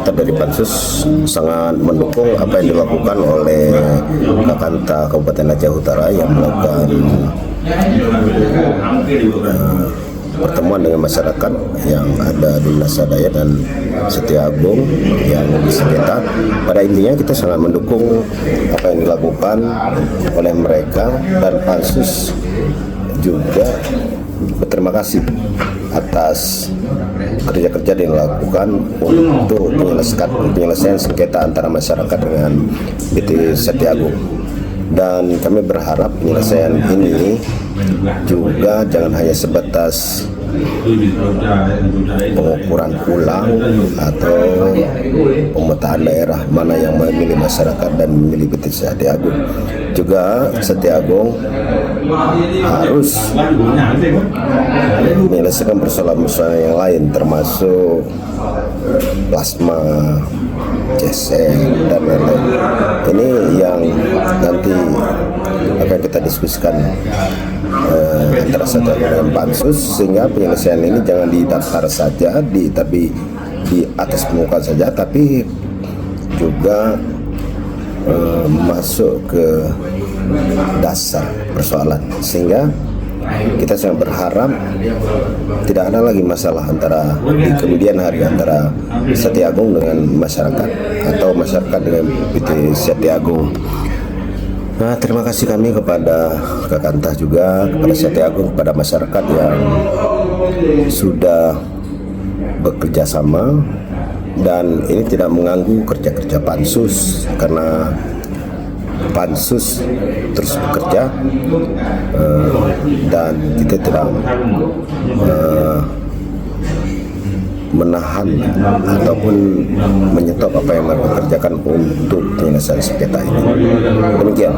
kita dari Pansus sangat mendukung apa yang dilakukan oleh Kakanta Kabupaten Aceh Utara yang melakukan pertemuan dengan masyarakat yang ada di Nasadaya dan Setiagung yang di sekitar. Pada intinya kita sangat mendukung apa yang dilakukan oleh mereka, dan Pansus juga berterima kasih atas kerja-kerja yang dilakukan untuk penyelesaian sengketa antara masyarakat dengan BT Setiagung. Dan kami berharap penyelesaian ini juga jangan hanya sebatas pengukuran ulang atau pemetaan daerah mana yang memilih masyarakat dan memilih BT Setiagung. Juga Setiagung harus menyelesaikan persoalan-persoalan yang lain, termasuk plasma, CSR, dan lain-lain. Ini yang nanti akan kita diskusikan antara Setiagung dengan Pansus, sehingga penyelesaian ini jangan didaftar saja, tapi di atas permukaan saja, tapi juga masuk ke dasar persoalan, sehingga kita sangat berharap tidak ada lagi masalah di kemudian hari antara Setiagung dengan masyarakat atau masyarakat dengan BT Setiagung. Nah, terima kasih kami kepada Kakanta juga, kepada Setiagung, kepada masyarakat yang sudah bekerja sama, dan ini tidak mengganggu kerja-kerja Pansus karena Pansus terus bekerja, dan kita tidak menahan ataupun menyetop apa yang mereka kerjakan untuk penyelesaian sengketa ini. Demikian.